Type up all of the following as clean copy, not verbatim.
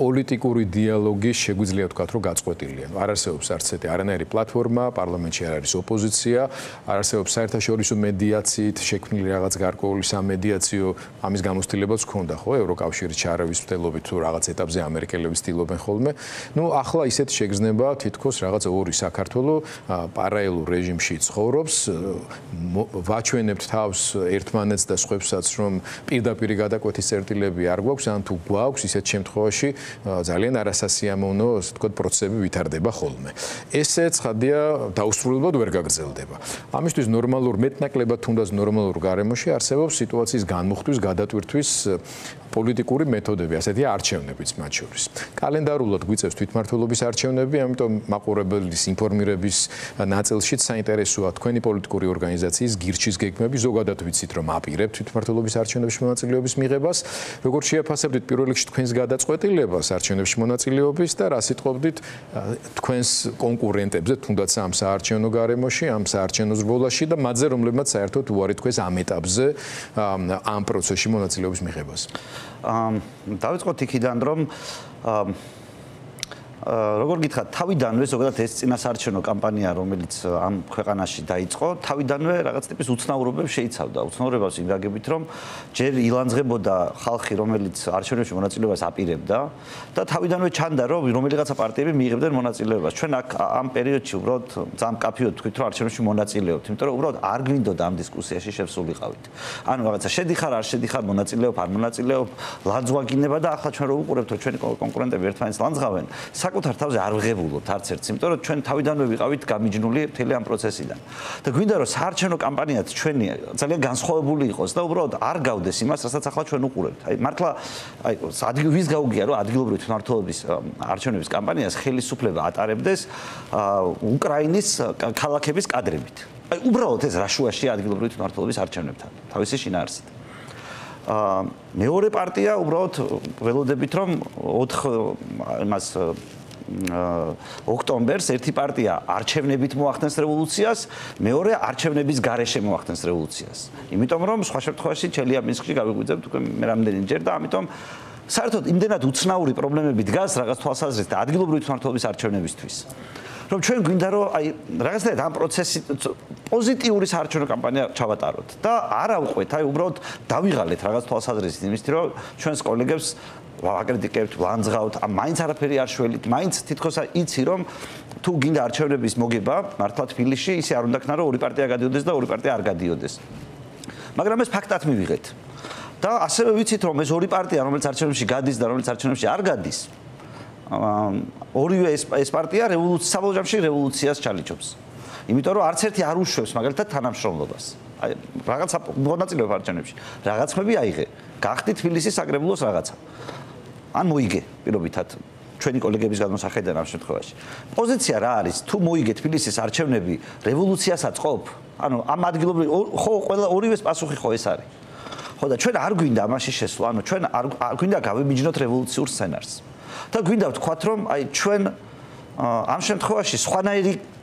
პოლიტიკური დიალოგის შეგვიძლია ვთქვათ, რომ გაწყვეტილია. არ არსებობს არც ერთი არანაირი პლატფორმა, პარლამენტში არ არის ოპოზიცია, არ არსებობს საერთაშორისო მედიაციით შექმნილი რაღაც გარკვეული სამედიაციო ამის გამოცდილებაც ჰქონდა, ხო, ევროკავშირის ჩარავის მცდელობით თუ რაღაც ეტაპზე ამერიკელები ცდილობენ ხოლმე. ნუ ახლა ისეთი შეგრძნება თითქოს რაღაც ორი საქართველო პარალელურ რეჟიმში ცხოვრობს, ვაჩვენებთ თავს ერთმანეთს და სხვებსაც, რომ პირდაპირ გადაკვეთის წერტილები არ გვაქვს, ან თუ გვაქვს, ისეთ შემთხვევაში ძალიან არასასიამოვნო, ასე ვთქვათ, პროცესები ვითარდება ხოლმე. ესე ცხადია, დაუსრულებლად ვერ გაგრძელდება. ამისთვის ნორმალურ მეტნაკლებად თუნდაც ნორმალურ გარემოში არსებობს სიტუაციის განმუხტვის, გადატვირთვის პოლიტიკური მეთოდები, ასეთია არჩევნებიც მათ შორის. კალენდარულად გვიწევს თვითმმართველობის არჩევნები, ამიტომ მაყურებლის ინფორმირების ნაწილშიც საინტერესოა თქვენი პოლიტიკური ორგანიზაციის გირჩის გეგმები, ზოგადად ვიცით, რომ აპირებთ თვითმმართველობის არჩევნებში მონაწილეობის მიღებას. როგორ შეაფასებდით პირველ რიგში თქვენს გადაწყვეტილებას არჩევნებში მონაწილეობის და რა სიტყვობდით თქვენს კონკურენტებზე, თუნდაც ამ საარჩევნო გარემოში, ამ საარჩევნო ზრდოლაში და მათზე, რომლებმაც საერთოდ უარი თქვეს ამ ეტაპზე ამ პროცესში მონაწილეობის მიღებას. დავიწყოთ იქიდან, რომ როგორ გითხრათ, თავიდანვე ზოგადად ეს წინასაარჩევნო კამპანია, რომელიც ამ ქვეყანაში დაიწყო, თავიდანვე რაღაც ტიპის უცნაურობებს შეიცავდა. უცნაურებას იმ გაგებით, რომ ჯერ ილანძღებოდა ხალხი, რომელიც არჩევნებში მონაწილეობას აპირებდა და თავიდანვე ჩანდა, რომ რომელიღაცა პარტიები მიიღებდნენ მონაწილეობას. ჩვენ აქ ამ პერიოდში უბრალოდ ძალიან კაფეოდ თქვით, რომ არჩევნებში მონაწილეობთ, იმიტომ რომ უბრალოდ არ გვინდოდა ამ დისკუსიაში შევსულიყავით. ანუ რაღაცა შედიხარ, არ შედიხარ, მონაწილეობ, არ მონაწილეობ, ლანძღვა გინდება და ახლა ჩვენ რო უყურებთ, რომ ჩვენი კონკურენტები ერთმანეთს ლანძღავენ, საკუთარ თავზე არ ვღებულობთ არც ერთს, იმიტომ რომ ჩვენ თავიდანვე ვიყავით გამიჯნული მთელი ამ პროცესიდან. და გვინდა რომ საარჩევნო კამპანიაც ჩვენი ძალიან განსხვავებული იყოს და უბრალოდ არ გავდეს იმას, რასაც ახლა ჩვენ უყურებთ. აი მართლა აი ვის გაუგია რომ ადგილობრივი თვითმმართველობის არჩევნების კამპანიას ხელისუფლება ატარებდეს უკრაინის ქალაქების კადრებით. აი უბრალოდ ეს რა შუაშია ადგილობრივი თვითმმართველობის არჩევნებთან, თავისი შინაარსით. მეორე პარტია უბრალოდ ველოდებით რომ 4 იმას ოქტომბერს ერთი პარტია არჩევნებით მოახდენს რევოლუციას, მეორე არჩევნების გარეშე მოახდენს რევოლუციას. იმიტომ რომ სხვა შემთხვევაში ჩელიაბინსკში გავიღვიძებთ უკვე მე რამდენიმეჯერ და ამიტომ საერთოდ იმდენად უცნაური პრობლემები დგას რაღაც თვალსაზრისით ადგილობრივი თვითმმართველობის არჩევნებისთვის. რომ ჩვენ გვინდა რომ აი რაღაცნაირად ამ პროცესი პოზიტიური საარჩევნო კამპანია ჩავატაროთ და არ ავყვეთ, აი უბრალოდ დავიღალეთ რაღაც თვალსაზრისით იმისთვის, რომ ჩვენს კოლეგებს ვაკრიტიკებთ, ვანძღავთ, მაინც არაფერი არ შველით, მაინც თითქოს იცი რომ თუ გინდა არჩევნების მოგება მართლა თბილისში, ისე არ უნდა ქნა რომ ორი პარტია გადიოდეს და ორი პარტია არ გადიოდეს. მაგრამ ეს ფაქტად მივიღეთ. და ასევე ვიცით რომ ეს ორი პარტია, რომელიც არჩევნებში გადის და რომელიც არჩევნებში არ გადის, ორივე ეს პარტია საბოლოო ჯამში რევოლუციას ჩალიჩობს. იმიტომ რომ არც ერთი არ უშვებს მაგალითად თანამშრომლობას. აი რაღაცა მონაწილეობა არჩევნებში. რაღაც ხმები აიღე. გახდი თბილისის საკრებულოს რაღაცა. ან მოიგე პირობითად ჩვენი კოლეგების განმოსახედიდან ამ შემთხვევაში. პოზიცია რა არის? თუ მოიგე თბილისის არჩევნები, რევოლუციას აწყობ? ანუ ამ ადგილობრივ ხო ყველა ორივეს პასუხი ხო ეს არის. ხო და ჩვენ არ გვინდა ამაში შესვლა, ანუ ჩვენ არ გვინდა გავიმიჯნოთ რევოლუციურ სცენარს. და გვინდა ვთქვათ, რომ აი ჩვენ ამ შემთხვევაში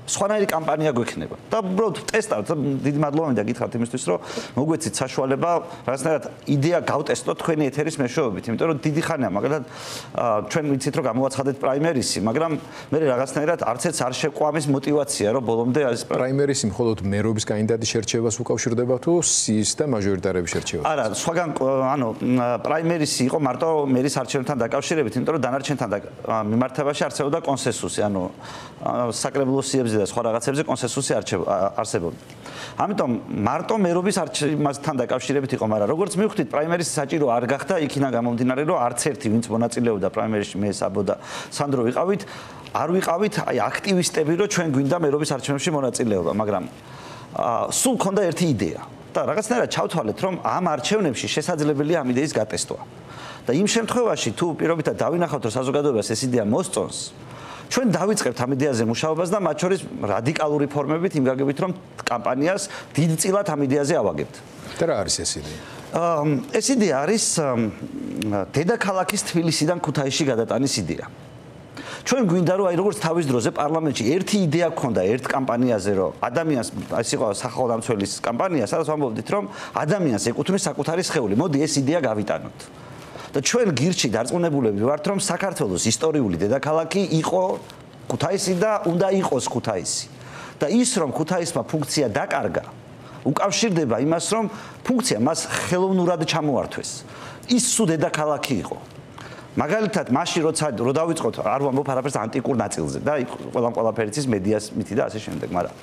სხვანაირი კამპანია გვექნება. და უბრალოდ ტესტავთ, დიდი მადლობა მინდა გითხრათ იმისთვის, რომ მოგვეცით საშუალება რაღაცნაირად იდეა გავტესტოთ თქვენი ეთერის მეშვეობით, იმიტომ რომ დიდი ხანია, მაგალითად ჩვენ ვიცით, რომ გამოვაცხადეთ პრაიმერისი, მაგრამ მე რაღაცნაირად არც ერთს არ შეყვამის мотиваცია, რომ ბოლომდე ეს პრაიმერისი მხოლოდ მერობის კანდიდატის შერჩევას უკავშირდება თუ სიის და მაჟორიტარების შერჩევას? არა, სხვაგან ანუ პრაიმერისი იყო მარტო მერის არჩევნებთან დაკავშირებით, იმიტომ რომ დანარჩენთან მიმართებაში არსებობდა კონსენსუსი, ანუ საკრებულოს სიებზე და სხვა რაღაცებზე კონსენსუსი არსებობდა. ამიტომ მარტო მერობის არჩევასთან დაკავშირებით იყო, მაგრამ როგორც მივხვდით, პრაიმერისი საჭირო არ გახდა, იქიდან გამომდინარე, რომ არც ერთი ვინც მონაწილეობდა პრაიმერიში, მე საბო და სანდრო ვიყავით, არ ვიყავით აი აქტივისტები, რომ ჩვენ გვინდა მერობის არჩევნებში მონაწილეობა, მაგრამ სულ ქონდა ერთი იდეა და რაღაცნაირად ჩავთვალეთ, რომ ამ არჩევნებში შესაძლებელია ამ იდეის გატესტვა. და იმ შემთხვევაში თუ პირობითად დავინახავთ, რომ საზოგადოებას ეს იდეა მოსწონს, ჩვენ დავიწყებთ ამ იდეაზე მუშაობას და მათ შორის რადიკალური ფორმებით იმ გაგებით, რომ კამპანიას დიდწილად ამ იდეაზე ავაგებთ. და რა არის ეს იდეა? ეს იდეა არის დედაქალაქის თბილისიდან ქუთაისში გადატანის იდეა. ჩვენ გვინდა რომ აი როგორც თავის დროზე პარლამენტში ერთი იდეა გქონდა ერთ კამპანიაზე, რომ ადამიანს ეს იყო სახალხო დამცველის კამპანია, სადაც ვამბობდით, რომ ადამიანს ეკუთვნის საკუთარი სხეული. მოდი ეს იდეა გავიტანოთ. და ჩვენ გირჩი დარწმუნებულები ვართ, რომ საქართველოს ისტორიული დედაქალაქი იყო ქუთაისი და უნდა იყოს ქუთაისი. და ის რომ ქუთაისმა ფუნქცია დაკარგა, უკავშირდება იმას, რომ ფუნქცია მას ხელოვნურად ჩამოართვეს. ის სულ დედაქალაქი იყო. მაგალითად, მაშინ როცა დავიწყოთ, არ ვამბობ არაფერს ანტიკურ ნაწილზე და ყველაფერიც ის მედიას მითი და ასე შემდეგ, მაგრამ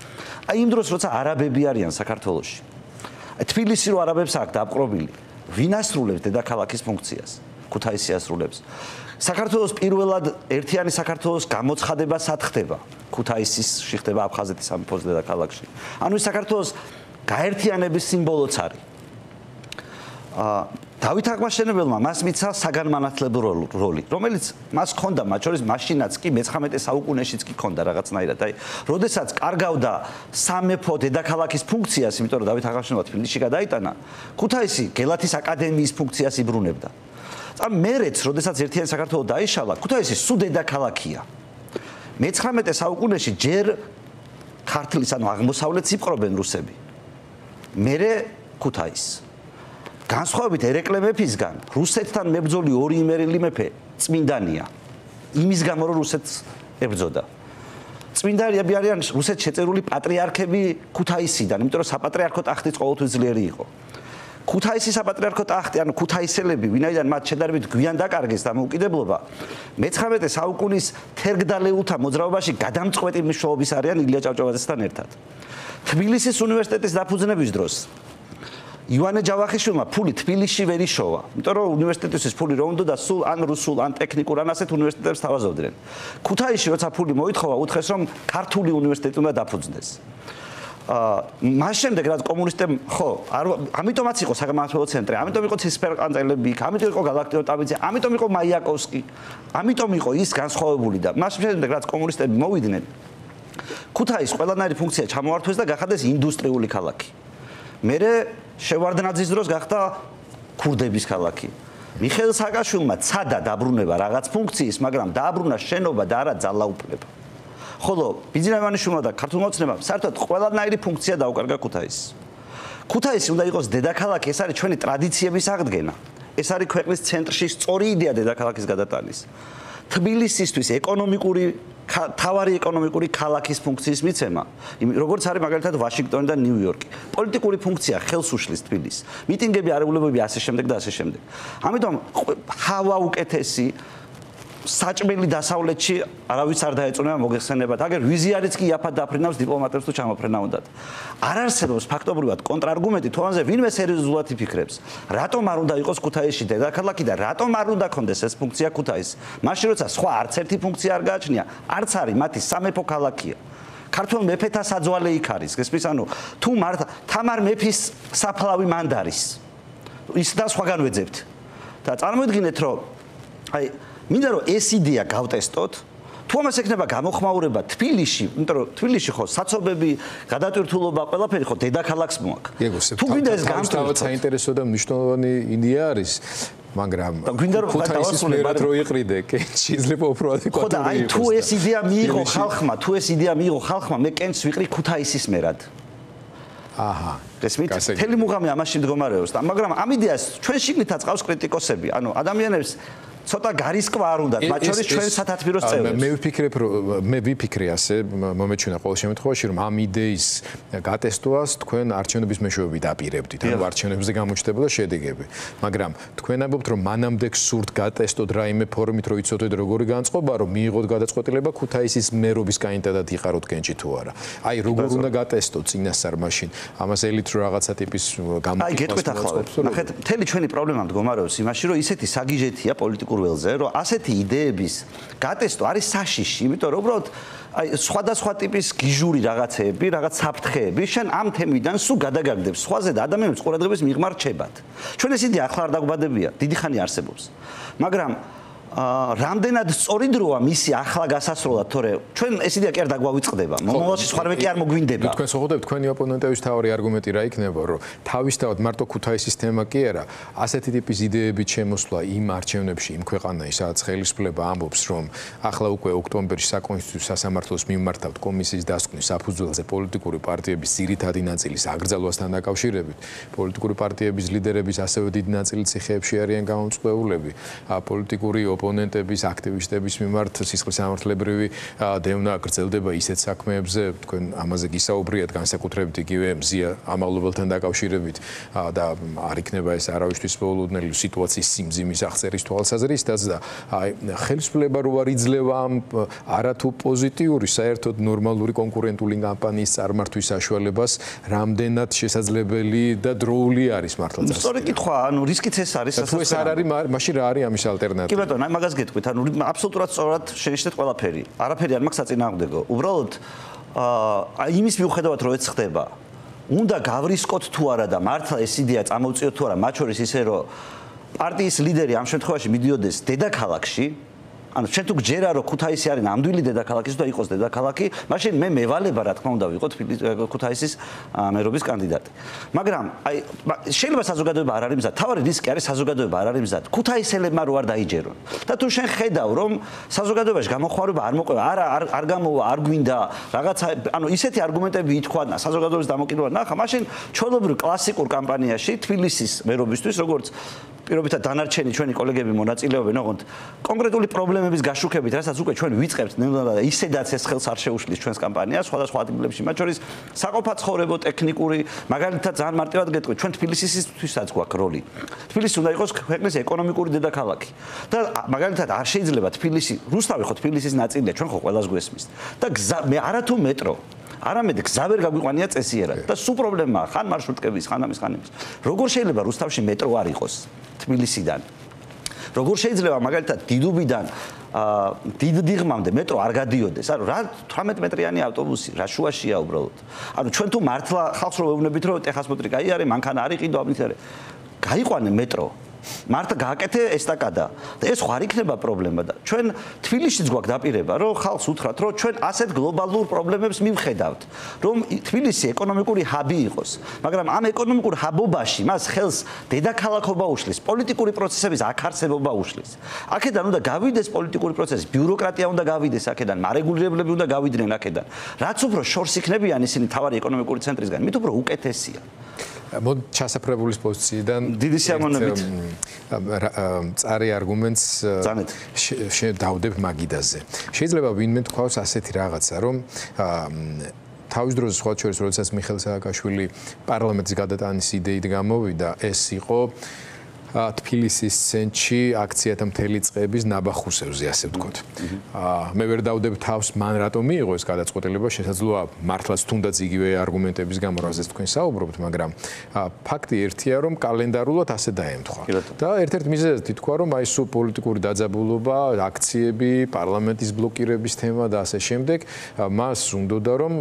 აი იმ დროს როცა არაბები არიან საქართველოში. თბილისი რო არაბებს აქვს დააპყრობილი, ვინ ასრულებს დედაქალაქის ფუნქციას? ქუთაისი ასრულებს. საქართველოს პირველად ერთიანი საქართველოს გამოცხადება სად ხდება? ქუთაისში ხდება აფხაზეთის სამეფოს დედაქალაქში. ანუ საქართველოს გაერთიანების სიმბოლოც არის. დავით აღმაშენებელმა მას მიცა საგანმანათლებლო როლი, რომელიც მას ჰქონდა, მათ შორის მაშინაც კი მე-19 საუკუნეშიც კი ჰქონდა რაღაცნაირად. აი, როდესაც კარგავდა სამეფო დედაქალაქის ფუნქციას, იმიტომ რომ დავით აღმაშენებელმა თბილისში გადაიტანა, ქუთაისი გელათის აკადემიის ფუნქციას იბრუნებდა. ან მერეც, როდესაც ერთიანი საქართველო დაიშალა, ქუთაისი სულ დედაქალაქია. მე-19 საუკუნეში ჯერ ქართლის, ანუ აღმოსავლეთს იპყრობენ რუსები. მერე ქუთაისს. განსხვავებით ერეკლე მეფისგან, რუსეთთან მებრძოლი ორი იმერელი მეფე წმინდანია. იმის გამო რომ რუსეთს ებრძოდა. წმინდანები არიან რუსეთს შეწერული პატრიარქები ქუთაისიდან, იმიტომ რომ საპატრიარქო ტახტიც ყოველთვის ძლიერი იყო. ქუთაისის საპატრიარქო ტახტი, ანუ ქუთაისელები, ვინაიდან მათ შედარებით გვიან დაკარგეს დამოუკიდებლობა, მე-19 საუკუნის თერგდალეულთა მოძრაობაში გადამწყვეტი მნიშვნელობის არიან ილია ჭავჭავაძესთან ერთად. თბილისის უნივერსიტეტის დაფუძნების დროს ივანე ჯავახიშვილმა ფული თბილისში ვერ იშოვა, იმიტომ რომ უნივერსიტეტისთვის ფული რო უნდა და სულ ან რუსულ, ან ტექნიკურ, ან ასეთ უნივერსიტეტებს თავაზობდნენ. ქუთაისში როცა ფული მოითხოვა, უთხრეს რომ ქართული უნივერსიტეტი უნდა დაფუძნდეს. მას შემდეგ რაც კომუნისტებმა ხო, ამიტომაც იყო საგანმანათლებლო ცენტრი, ამიტომ იყო ცისფერყანწელები, ამიტომ იყო გალაქტიონტაბიძე, ამიტომ იყო მაიაკოვსკი, ამიტომ იყო ის განსხვავებული და მას შემდეგ რაც კომუნისტები მოვიდნენ, ქუთაისს ყველანაირი ფუნქცია ჩამოართვეს და გახადეს ინდუსტრიული ქალაქი. მერე შევარდნაძის დროს გახდა ქურდების ქალაქი. მიხეილ სააკაშვილმა ცადა დაბრუნება რაღაც ფუნქციის, მაგრამ დააბრუნა შენობა და არა ძალაუფლება. ხოლო ბიძინა ივანიშვილმა და ქართულმა ოცნებამ საერთოდ ყველანაირი ფუნქცია დაუკარგა ქუთაისს. ქუთაისი უნდა იყოს დედაქალაქი, ეს არის ჩვენი ტრადიციების აღდგენა. ეს არის ქვეყნის ცენტრში სწორი იდეა დედაქალაქის გადატანის. თბილისისთვის ეკონომიკური თავარი ეკონომიკური ქალაქის ფუნქციის მიცემა, როგორც არის მაგალითად ვაშინგტონი და ნიუ-იორკი. პოლიტიკური ფუნქცია ხელს უშლის თბილისს. მიტინგები, არეულებები ასე შემდეგ და ასე შემდეგ. ამიტომ ჰავა უკეთესი საჭმელი დასავლეთში არავის არ დაეწონება მოგეხსენებათ. აგერ ვიზიარიც კი იაფად დაფრინავს დიპლომატებს თუ ჩამოფრენა უნდათ. არ არსებობს ფაქტობრივად კონტრარგუმენტი თუ ამაზე ვინმე სერიოზულად იფიქრებს. რატომ არ უნდა იყოს ქუთაისში დედაქალაქი და რატომ არ უნდა ქონდეს ეს ფუნქცია ქუთაისს? მაშინ როცა სხვა არც ერთი ფუნქცია არ გააჩნია, არც არის მათი სამეფო ქალაქია. ქართულ მეფეთა საძვალე იქ არის. გესმის, ანუ თუ მართ თამარ მეფის საფლავი მანდარის. ის და სხვაგან ვეძებთ. და წარმოიდგინეთ, რომ აი მინდა რომ ეს იდეა გავტესტოთ. თუ ამას ექნება გამოხმაურება თბილისში, იმიტომ რომ თბილისში ხო საცობები, გადატვირთულობა, ყველაფერი ხო დედაქალაქს მოაქვს. თუ გვინდა ეს გამტვირთოთ, საინტერესო და მნიშვნელოვანი იდეა არის, მაგრამ გვინდა რომ ქუთაისის მერად რო იყრიდე, კენჭი შეიძლება უფრო ადეკვატური იყოს. ხო და აი თუ ეს იდეა მიიღო ხალხმა, მე კენჭს ვიყრი ქუთაისის მერად. აჰა, გესმით? მთელი მუღამი ამაში მდგომარეობს და მაგრამ ამ იდეას ჩვენ შიგნითაც ყავს კრიტიკოსები. ანუ ადამიანებს ცოტა გარისკვა არ უნდათ, მათ შორის ჩვენ სათათბიროს წევრებს. მე ვიფიქრე ასე, მომეჩვენა ყოველ შემთხვევაში, რომ ამ იდეის გატესტვას თქვენ არჩევნების მეშვეობით აპირებდით, ანუ არჩევნებზე გამოჩნდებოდა შედეგები. მაგრამ თქვენ ამბობთ, რომ მანამდე გსურთ გატესტოთ რაიმე ფორმით, რომ იცოდეთ როგორი განწყობა, რომ მიიღოთ გადაწყვეტილება ქუთაისის მერობის კანდიდატად იყაროთ კენჭი თუ არა. აი, როგორ უნდა გატესტოთ წინასწარ მაშინ ამას ელით რო რაღაცა ტიპის აი, გეტყვით ახლა. ნახეთ, მთელი ჩვენი პრობლემა მდგომარეობს იმაში, რომ ისეთი საგიჟეთია პოლიტიკური ველზე, რომ ასეთი იდეების გატესტო არის საშიში, იმიტომ რომ უბრალოდ აი სხვადასხვა ტიპის გიჟური რაღაცეები, რაღაც საფრთხეები შენ ამ თემიდან სულ გადაგაგდებს სხვაზე და ადამიანებს ყურადღების მიღმა რჩებათ. ჩვენ ეს იდეა ახლა არ დაგვბადებია, დიდი ხანი არსებობს. მაგრამ რამდენად სწორი დროა მისი ახლა გასასროლად, თორე ჩვენ ეს იდეა კი არ დაგვავიწყდება. მომავალში სხვანაირად კი არ მოგვინდება. თქვენ შეხვდებით თქვენი ოპონენტების თავი არგუმენტი რა იქნება, რომ თავისთავად მარტო ქუთაისის თემა კი არა, ასეთი ტიპის იდეებით შემოსვლა იმ არჩევნებში, იმ ქვეყანაში, სადაც ხელისუფლება ამბობს, რომ ახლა უკვე ოქტომბერში საკონსტიტუციო სასამართლოს მიმართავთ კომისიის დასკვნის საფუძველზე პოლიტიკური პარტიების ძირითადი ნაწილის აკრძალვასთან დაკავშირებით, პოლიტიკური პარტიების ლიდერების ასევე დიდი ნაწილი ციხეებში არიან გამომწვეულები, პოლიტიკური ოპონენტების, აქტივისტების მიმართ სისხლის სამართლებრივი დევნა გრძელდება ისეთ საქმეებზე, თქვენ ამაზე გისაუბრიათ განსაკუთრებით იგივე მზია ამალობელთან დაკავშირებით და არ იქნება ეს არავისთვის მოულოდნელი სიტუაციის სიმძიმის აღწერის თვალსაზრისითაც და ხელისუფლება რო არ იძლევა ამ არათუ პოზიტიური, საერთოდ ნორმალური კონკურენტული კამპანიის წარმართვის საშუალებას, რამდენად შესაძლებელი და დროული არის მართლა წასვლა. სწორი კითხვა, ანუ რისკიც ეს არის თუ ეს არ არის, მაშინ რა არის ამის ალტერნატივა? კი ბატონო, აი მაგას გეტყვით, ანუ აბსოლუტურად სწორად შენიშნეთ ყველაფერი. არაფერი არ მაქვს საწინააღმდეგო. უბრალოდ აი იმის მიუხედავად რომ ეს ხდება, უნდა გავრისკოთ თუ არა და მართლა ეს იდეა წამოვწიოთ თუ არა, მათ შორის ისე რომ პარტიის ლიდერი ამ შემთხვევაში მიდიოდეს დედაქალაქში, ანუ ჩვენ თუ გჯერა რომ ქუთაისი არის ნამდვილი დედაქალაქი და იყოს დედაქალაქი, მაშინ მე მევალება რა თქმა უნდა ვიყოთ ქუთაისის მერობის კანდიდატი. მაგრამ აი შეიძლება საზოგადოება არ არის მზად, თავარი რისკი არის საზოგადოება არ არის მზად. ქუთაისელებმა რო არ დაიჯერონ. და თუ შენ ხედავ რომ საზოგადოებაში გამოხმაურება არ მოყვება, არ გამოვა, არ გვინდა რაღაცა, ანუ ისეთი არგუმენტები ითქვა და საზოგადოების დამოკიდებულად ნახა, მაშინ ჩვეულებრივ კლასიკურ კამპანიაში თბილისის მერობისთვის, როგორც პირობითად დანარჩენი ჩვენი კოლეგები მონაწილეობენ, ოღონდ კონკრეტული პრობლემების გაშუქებით, რასაც უკვე ჩვენ ვიწყებთ, ნელა ისედაც ეს ხელს არ შეუშლის ჩვენს კამპანიას, სხვადასხვა ადგილებში, მათ შორის საყოფაცხოვრებო, ტექნიკური, მაგალითად ძალიან მარტივად გეტყვით, ჩვენ თბილისისთვისაც გვაქვს როლი. თბილისი უნდა იყოს ქვეყნის ეკონომიკური დედაქალაქი. და მაგალითად არ შეიძლება თბილისი, რუსთავი ხო თბილისის ნაწილია, ჩვენ ხო ყველას გვესმის. და მე არათუ მეტრო არამედ გზა ვერ გაგვიყვანია წესიერად და სულ პრობლემაა ხან მარშრუტკების, ხან ამის. როგორ შეიძლება რუსთავში მეტრო არ იყოს თბილისიდან? როგორ შეიძლება მაგალითად დიდუბიდან დიდდიღმამდე მეტრო არ გადიოდეს? ანუ რა 18 მეტრიანი ავტობუსი რა შუაშია უბრალოდ? ანუ ჩვენ თუ მართლა ხალხს რო ვეუბნებით რომ ტეხასმოტრი კაი არის, მანქანა არ იყიდო, ამით არის. გაიყვანე მეტრო. მართლა გააკეთე ესტაკადა და ეს ხო არ იქნება პრობლემა და ჩვენ თბილისშიც გვაქვს დაპირება რომ ხალხს უთხრათ რომ ჩვენ ასეთ გლობალურ პრობლემებს მივხედავთ რომ თბილისი ეკონომიკური ჰაბი იყოს მაგრამ ამ ეკონომიკურ ჰაბობაში მას ხელს დედაქალაქობა უშლის პოლიტიკური პროცესების აქარსებობა უშლის აქედან უნდა გავიდეს პოლიტიკური პროცესი ბიუროკრატია უნდა გავიდეს აქედან მარეგულირებლები უნდა გავიდნენ აქედან რაც უფრო შორს იქნებიან ისინი თავარი ეკონომიკური ცენტრისგან მით უფრო უკეთესია მოდ ჩასაფრებულის პოზიციიდან დიდი სიამოვნებით წარი არგუმენტს დავდებ მაგიდაზე. შეიძლება ვინმე თქვას ასეთი რაღაცა, რომ თავის დროზე სხვა შორის, როდესაც მიხეილ სააკაშვილი პარლამენტის გადატანის იდეით გამოვიდა, ეს იყო თბილისის ცენტრში აქციათა მთელი წების ნაბახუსებზე, ასე ვთქვათ. მე ვერ დავდებ თავს, მან რატომ მიიღო ეს გადაწყვეტილება, შესაძლოა მართლაც თუნდაც იგივე არგუმენტების გამო, რაზეც თქვენ საუბრობთ, მაგრამ ფაქტი ერთია, რომ კალენდარულად ასე დაემთხვა. და ერთ-ერთ მიზეზად ითქვა, რომ აი სულ პოლიტიკური დაძაბულობა, აქციები, პარლამენტის ბლოკირების თემა და ასე შემდეგ, მას უნდოდა რომ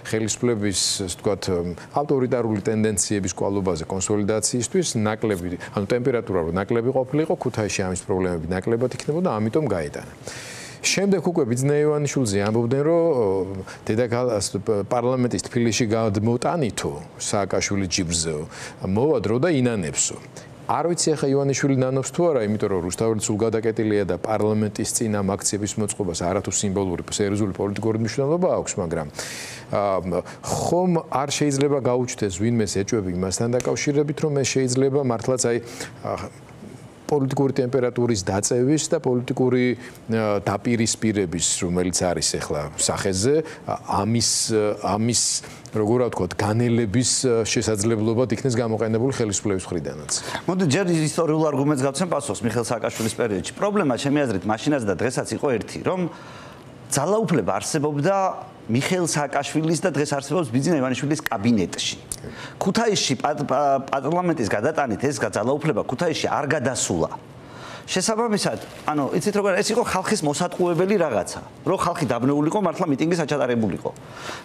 ხელისუფლების, ასე ვთქვათ, ავტორიტარული ტენდენციების კვალობაზე კონსოლიდაციისთვის ნაკლები, ანუ ტემპერატურა რომ ნაკლები ყოფილიყო, ქუთაისში ამის პრობლემები ნაკლებად იქნებოდა, ამიტომ გაეტანა. შემდეგ უკვე ბიძინა ივანიშვილზე ამბობდნენ, რომ პარლამენტის თბილისში გადმოტანითო სააკაშვილი ჯიბრძეო, მოვა დრო და ინანებსო. არ ვიცი ახლა ივანიშვილი ნანობს თუ არა, იმიტომ რომ რუსთაველი სულ გადაკეტილია და პარლამენტის წინ ამ აქციების მოწყობას არათუ სიმბოლური სერიოზული პოლიტიკური მნიშვნელობა აქვს, მაგრამ ხომ არ შეიძლება გაუჩნდეს ვინმეს ეჭვები იმასთან დაკავშირებით, რომ ეს შეიძლება მართლაც აი პოლიტიკური ტემპერატურის დაწევის და პოლიტიკური დაპირისპირების, რომელიც არის ახლა სახეზე, ამის როგორ ვთქვათ, განელების შესაძლებლობად იქნეს გამოყენებული ხელისუფლების მხრიდანაც. მოდი ჯერ ისტორიულ არგუმენტს გავცემ პასუხს მიხეილ სააკაშვილის პერიოდში. პრობლემა ჩემი აზრით მაშინაც და დღესაც იყო ერთი, რომ ძალაუფლება არსებობდა მიხეილ სააკაშვილის და დღეს არსებობს ბიძინა ივანიშვილის კაბინეტში. ქუთაისში პარლამენტის გადატანით ეს ძალაუფლება ქუთაისში არ გადასულა. შესაბამისად, ანუ იცით როგორ ეს იყო ხალხის მოსატყუებელი რაღაცა, რომ ხალხი დაბნეულიყო, მართლა მიტინგი საჩატარებულიყო.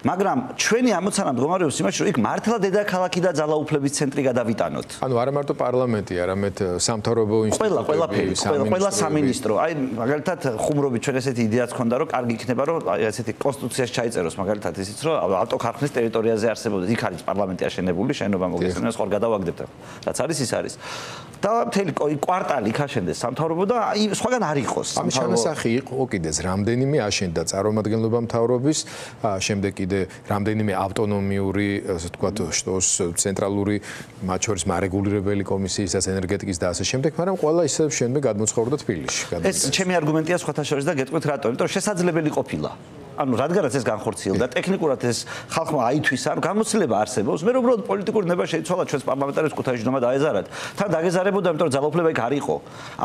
მაგრამ ჩვენი ამოცანა მდგომარეობს იმაში, რომ იქ მართლა დედაქალაქი და ძალაუფლების ცენტრი გადავიტანოთ. ანუ არა მარტო პარლამენტი, არამედ სამთავრობო ინსტიტუტები, ყველა სამინისტრო. აი, მაგალითად, ხუმრობით ჩვენ ესეთი იდეაც ჰქონდა, რომ კარგი იქნება, რომ ესეთი კონსტიტუციაში ჩაიწეროს, მაგალითად ისიც, რომ ავტოქარხნის ტერიტორიაზე არსებობდეს. იქ არის პარლამენტი აშენებული, შენობა მოგესწრებს, ხარ გადავაგდებთ. რაც არის ის არის. და მთელი კვარტალი იქ აშენდეს სამთავრობო და აი სხვაგან არ იყოს. ამ ჩანასახი იყო კიდეც რამდენიმე აშენდა წარმომადგენლობა მთავრობის, შემდეგ კიდე რამდენიმე ავტონომიური, ასე ვთქვათ, შტოს ცენტრალური მათ შორის მარეგულირებელი კომისიისას ენერგეტიკის და ასე შემდეგ, მაგრამ ყველა ისევ შემდეგ გადმოცხოვრდა თბილისში. ეს ჩემი არგუმენტია სხვათა შორის და გეტყვით რატო? იმიტომ რომ შესაძლებელი ყოფილა. ანუ რადგანაც ეს განხორციელდა, ტექნიკურად ეს ხალხმა აითვისა, ანუ გამოცდილება არსებობს. მე უბრალოდ პოლიტიკური ნება შეიცვალა ჩვენს პარლამენტარებს ქუთაისში რომ დაეზარათ. თან დაგეზარებოდა, იმიტომ რომ ძალაუფლება იქ არ იყო.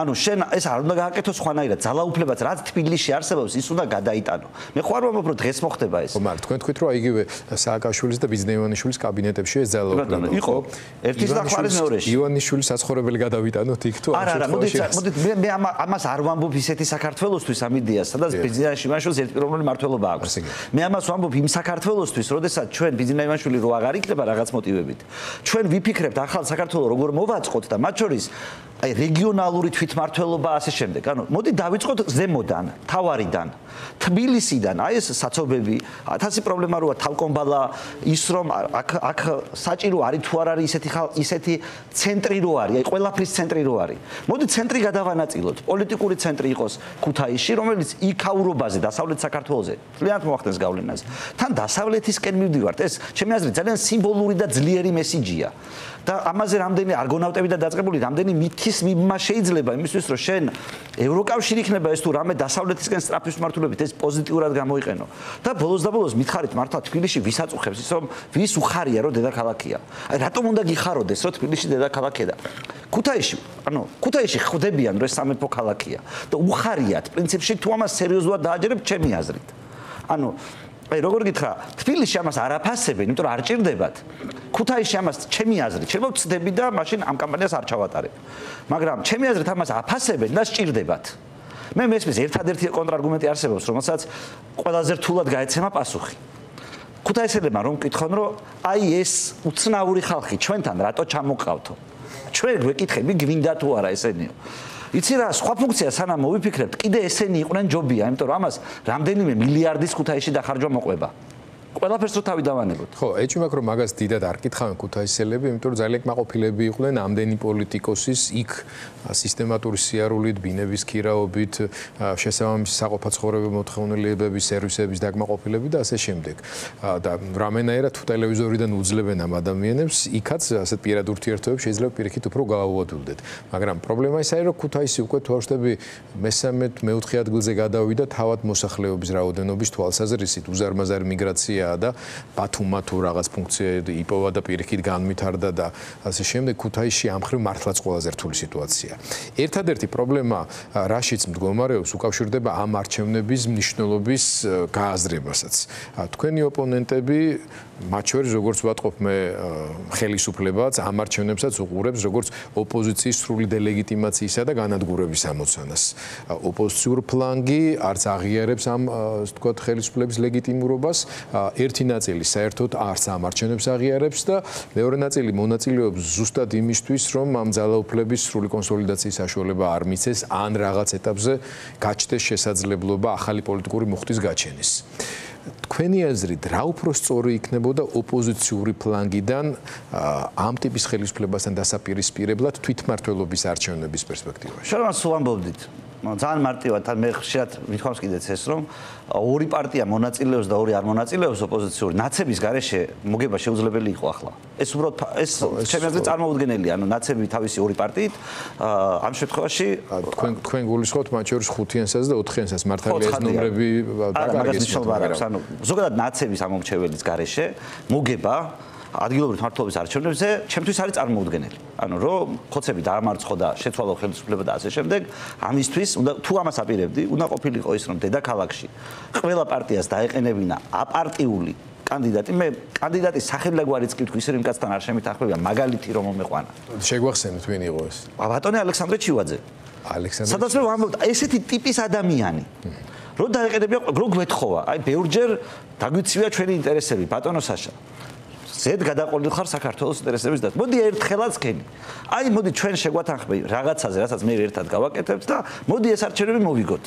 ანუ შენ ეს არ უნდა გააკეთოს სხვანაირად. ძალაუფლებაც რაც თბილისში არსებობს, ის უნდა გადაიტანო. მე ხო არ ვამბობ, რომ დღეს მოხდება ეს. ხო, მაგრამ თქვენ თქვით, რომ აიგივე სააკაშვილის და ბიძინა ივანიშვილის კაბინეტებში ეს ძალაუფლება იყო. ერთის და ხარის მეორეში. ივანიშვილის საცხოვრებელი გადავიტანოთ იქ თუ არა, მოდით მე ამას არ ვამბობ ისეთი საქართველოსთვის ამ იდეას, სადაც ბიძინა ივანიშვილის ერთპიროვნული მმართველობა აქვს. მე ამას ვამბობ იმ საქართველოსთვის, როდესაც ჩვენ ბიძინა ივანიშვილი რო აღარ იქნება რაღაც მოტივებით. ჩვენ ვიფიქრებთ ახალ საქართველოს როგორ მოვაწყოთ და მათ შორის აი რეგიონალური თვითმმართველობა ასე შემდეგ. ანუ მოდი დავიწყოთ ზემოდან, თავარიდან, თბილისიდან, აი ეს საცობები, 1000 პრობლემა როა თავკომბალა, ის რომ აქ საჭირო არის თუ არ არის ისეთი ცენტრი რო არის, აი ყველაფრის ცენტრი რო არის. მოდი ცენტრი გადავანაწილოთ, პოლიტიკური ცენტრი იყოს ქუთაისში, რომელიც იქაურობაზე დასავლეთ საქართველოზე ძალიან მოახდენს გავლენას. თან დასავლეთისკენ მივდივართ, ეს ჩემი აზრით ძალიან სიმბოლური და ძლიერი მესიჯია. და ამაზე რამდენი არგონავტები და დაწყებული რამდენი მითის მიბმა შეიძლება იმისთვის რომ შენ ევროკავშირი იქნება ეს თუ რამე დასავლეთისკენ სწრაფის მმართველობით ეს პოზიტიურად გამოიყენო და ბოლოს და ბოლოს მითხარით მართლა თბილისში ვის აწუხებს ის რომ ვის უხარია რომ დედაქალაქია აი რატომ უნდა გიხაროდეს რომ თბილისში დედაქალაქია და ქუთაისში ხვდებიან რომ ეს სამეფო ქალაქია და უხარიათ პრინციპში თუ ამას სერიოზულად დააჯერებ ჩემი აზრით ანუ აი როგორ გითხრა თბილისში ამას არ აფასებენ იმიტომ რომ არ ჭირდებათ ქუთაისში ამას ჩემი აზრით შეიძლება ვწდები და მაშინ ამ კამპანიას არ ჩავატარებ მაგრამ ჩემი აზრით ამას აფასებენ და სჭირდებათ მე მესმის ერთადერთი კონტრარგუმენტი არსებობს რომელსაც ყველაზე რთულად გაეცემა პასუხი ქუთაისელებმა რომ მკითხონ რომ აი ეს უცნაური ხალხი ჩვენთან რატო ჩამოყავთო ჩვენ გვეკითხები გვინდა თუ არა ესენიო იცი რა სხვა ფუნქცია სანამ მოვიფიქრებთ კიდე ესენი იყვნენ ჯობია იმიტომ რომ ამას რამდენიმე მილიარდის ქუთაისში დახარჯვა მოყვება ყველაფერს რო თავი დავანებოთ ხო ეჭვმაკ რომ მაგას დიდად არ კითხავენ ქუთაისელები იმიტომ რომ ძალიან კმაყოფილები იყვნენ ამდენი პოლიტიკოსის იქ სისტემატური სიარულით ბინების ქირაობით შესაბამისი საყოფაცხოვრებო მოთხოვნილებების სერვისების დაკმაყოფილებით და ასე შემდეგ და რამენაირად თუ ტელევიზორიდან უძლებენ ამ ადამიანებს იქაც ასეთ პირად ურთიერთობებს შეიძლება პირიქით უფრო გააუადვილდეთ მაგრამ პრობლემა ის არის რომ ქუთაისი უკვე თვალშები მესამე მეოთხე ადგილზე გადავიდა თავად მოსახლეობის რაოდენობის თვალსაზრისით უზარმაზარი მიგრაცია და ბათუმმა თუ რაღაც ფუნქცია იპოვა და პირიქით განვითარდა და ასე შემდეგ ქუთაისში ამ ხრივ მართლაც ყველაზე რთული სიტუაცია. ერთადერთი პრობლემა რაშიც მდგომარეობს უკავშირდება ამ არჩევნების მნიშვნელობის გააზრებასაც. თქვენი ოპონენტები მათ შორის როგორც ვატყობ მე ხელისუფლებაც ამ არჩევნებსაც უყურებს როგორც ოპოზიციის სრული დელეგიტიმაციისა და განადგურების ამოცანას. ოპოზიციურ ფლანგი არც აღიარებს ამ ვთქვათ ხელისუფლების ლეგიტიმურობას ერთი ნაწილი საერთოდ არც ამ არჩევნებს აღიარებს და მეორე ნაწილი მონაწილეობს ზუსტად იმისთვის რომ ამ ძალაუფლების სრული კონსოლიდაციის საშუალება არ მიცეს ან რაღაც ეტაპზე გაჩნდეს შესაძლებლობა ახალი პოლიტიკური მუხტის გაჩენის. თქვენი აზრით რა უფრო სწორი იქნებოდა ოპოზიციური ფლანგიდან ამ ტიპის ხელისუფლებასთან დასაპირისპირებლად თვითმმართველობის არჩევნების პერსპექტივაში? შენ სულ ამბობდით ძალიან მარტივად თან მე ხშირად ვითხოვს კიდეც ეს რომ ორი პარტია მონაწილეობს და ორი არ მონაწილეობს ოპოზიციური ნაცების გარეშე მოგება შეუძლებელი იყო ახლა ეს უბრალოდ ეს ჩემი აზრით წარმოუდგენელია ანუ ნაცები თავისი ორი პარტიით ამ შემთხვევაში თქვენ გულისხმობთ მათ შორის 5-იანსაც და 4-იანსაც მართალია ეს ნომრები დაკარგეს ანუ ზოგადად ნაცების ამომრჩეველის გარეშე მოგება ადგილობრივ მმართველობის არჩევნებზე ჩემთვის არის წარმოუდგენელი. ანუ რომ ხოცები დაამარცხო და შეცვალო ხელისუფლება და ასე შემდეგ, ამისთვის უნდა თუ ამას აპირებდი, უნდა ყოფილიყო ის რომ დედაქალაქში ყველა პარტიას დაეყენებინა აპარტიული კანდიდატი. მე კანდიდატის სახელი გვარიც კი თქვი ისე იმ კაცთან არ შემითანხმებია მაგალითი რომ მომეყვანა. შეგვახსენეთ ვინ იყო ეს? ბატონი ალექსანდრე ჩივაძე. ალექსანდრე სადაც მე ვამბობ ესეთი ტიპის ადამიანი რო დაეყენებია რო გვეთხოვა აი ბევრჯერ დაგვიცივია ჩვენი ინტერესები ბატონო საშა ზედ გადაყოლილ ხარ საქართველოს ინტერესების და მოდი ერთხელაც გენი აი მოდი ჩვენ შეგვათანხმე რაღაცაზე რასაც მე ერთად გავაკეთებთ და მოდი ეს არჩევნები მოვიგოთ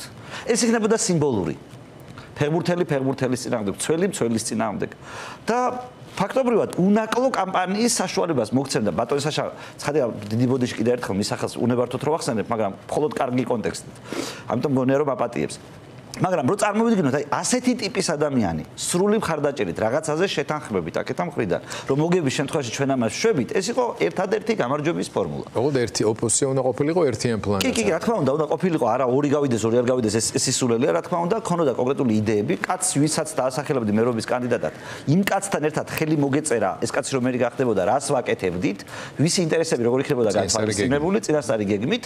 ეს იქნებოდა სიმბოლური ფეხბურთელის წინააღმდეგ მცველის წინააღმდეგ და ფაქტობრივად უნაკლო კამპანიის საშუალებას მოგცემდა ბატონი საშა ცხადია დიდი ბოდიში კიდე ერთხელ მის სახელს უნებართოდ რო ახსენებ მაგრამ მხოლოდ კარგი კონტექსტით ამიტომ მგონია რომ აპატიებს მაგრამ რო წარმოვიდგინოთ აი ასეთი ტიპის ადამიანი სრული მხარდაჭერით რაღაცაზე შეთანხმებით აკეთა მხრიდან რომ მოგების შემთხვევაში ჩვენ ამას შვებით ეს იყო ერთადერთი გამარჯვების ფორმულა ოღონდ ერთი ოპოზიცია უნდა ყოფილიყო ერთიან პლანზე კი რა თქმა უნდა ყოფილიყო არა ორი გავიდეს ორი არ გავიდეს ეს ისულელია რა თქმა უნდა ქონოდა კონკრეტული იდეები კაცს ვისაც დაასახელებდი მერობის კანდიდატად იმ კაცთან ერთად ხელი მოგეწერა ეს კაცი რომელი გახდებოდა რას ვაკეთებდით ვისი ინტერესები როგორ იქნებოდა გათვალისწინებული წინასწარი გეგმით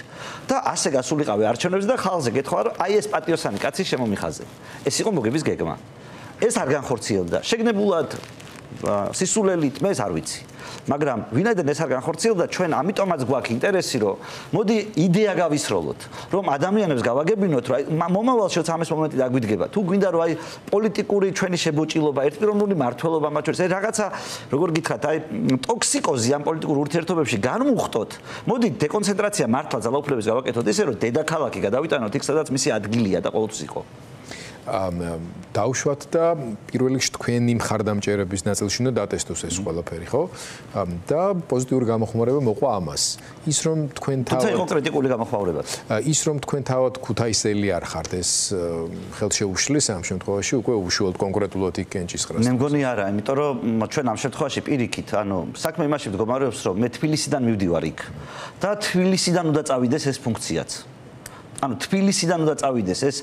და ასე გასულიყავი არჩევნებზე და ხალხზე გეთხოვა რომ აი ეს პატიოსანი კაცი მომიხაზე. ეს იყო მოგების გეგმა. ეს არ განხორციელდა. შეგნებულად სისულელით მე არ ვიცი. მაგრამ ვინაიდან ეს არ განხორციელდა, ჩვენ ამიტომაც გვაქვს ინტერესი, რომ მოდი იდეა გავისროლოთ, რომ ადამიანებს გავაგებინოთ, რომ მომავალშიც ამის მომენტი დაგვიდგება. თუ გვინდა რომ აი პოლიტიკური ჩვენი შებოჭილობა, ერთპიროვნული მართლობა მათ შორის, აი რაღაცა როგორ გითხრათ, აი ტოქსიკოზი ამ პოლიტიკურ ურთიერთობებში განმუხტოთ. მოდი დეკონცენტრაცია მართლა ძალაუფლების გავაკეთოთ ისე, რომ დედაქალაქი გადავიტანოთ იქ, სადაც მისი ადგილია და ყოველთვის იყო. დავშვათ და პირველ რიგში თქვენი მხარდამჭერების ნაწილში უნდა დატესტოს ეს ყველაფერი, ხო? და პოზიტიური გამოხმარება მოყვა ამას. ის რომ თქვენ თავად თუმცა იყო კრიტიკული გამოხმარებაც. ის რომ თქვენ თავად ქუთაისელი არ ხართ, ეს ხელშეუშლის ამ შემთხვევაში უკვე უშუალოდ კონკრეტულად იქ კენჭისყრას. მე მგონი არა, იმიტომ რომ ჩვენ ამ შემთხვევაში პირიქით, ანუ საქმე იმაში მდგომარეობს, რომ მე თბილისიდან მივდივარ იქ და თბილისიდან უნდა წავიდეს ეს ფუნქციაც. ანუ თბილისიდან უნდა წავიდეს ეს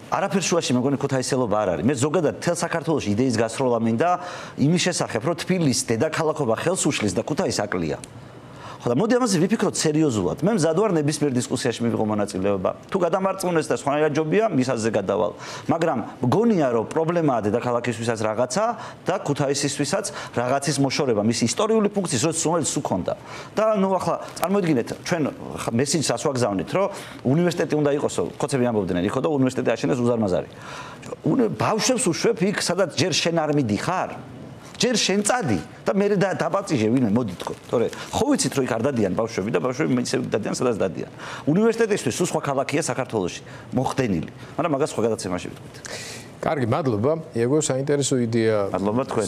არაფერ შუაში მეგონი ქუთაისელობა არ არის. მე ზოგადად თელ საქართველოში იდეის გასროლა მინდა იმის შესახებ, რომ თბილისის დედაქალაქობა ხელს უშლის და ქუთაისი აკლია. ხო და მოდი ამაზე ვიფიქროთ სერიოზულად. მე მზად ვარ ნებისმიერ დისკუსიაში მივიღო მონაწილეობა. თუ გადამარწმუნეს და სხვანაირად ჯობია, მის აზრზე გადავალ. მაგრამ მგონია, რომ პრობლემაა დედაქალაქისთვისაც რაღაცა და ქუთაისისთვისაც რაღაცის მოშორება, მის ისტორიული ფუნქციის, რომელიც უქონდა. და ნუ ახლა წარმოიდგინეთ, ჩვენ მესიჯს ასვაგზავნით, რომ უნივერსიტეტი უნდა იყოსო, ხოცები ამბობდნენ, იქო და უნივერსიტეტი აშენეს უზარმაზარი. ბავშვებს უშვებ იქ, სადაც ჯერ შენ არ მიდიხარ. ჯერ შენ წადი და მე დაბაწიჟე ვინმე მოდი თქო. თორე ხო ვიცით რომ იქ არ დადიან ბავშვები და ბავშვები ისე დადიან სადაც დადიან. უნივერსიტეტისთვის სულ სხვა ქალაქია საქართველოში მოხდენილი. მაგრამ მაგას სხვა გადაცემაში ვიტყვით. კარგი, მადლობა. ეგო საინტერესო იდეა. მადლობა თქვენ.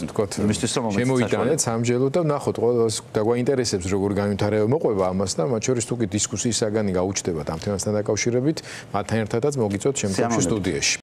იმისთვის რომ შემოვიტანეთ სამჯეროდ და ნახოთ ყველას და გვაინტერესებს როგორ განვითარება მოყვება ამას და მათ შორის თუ კი დისკუსიის საგანი გაუჩნდებათ ამ თემასთან დაკავშირებით, მათთან ერთადაც მოგიწვევთ შემდგომში სტუდიაში.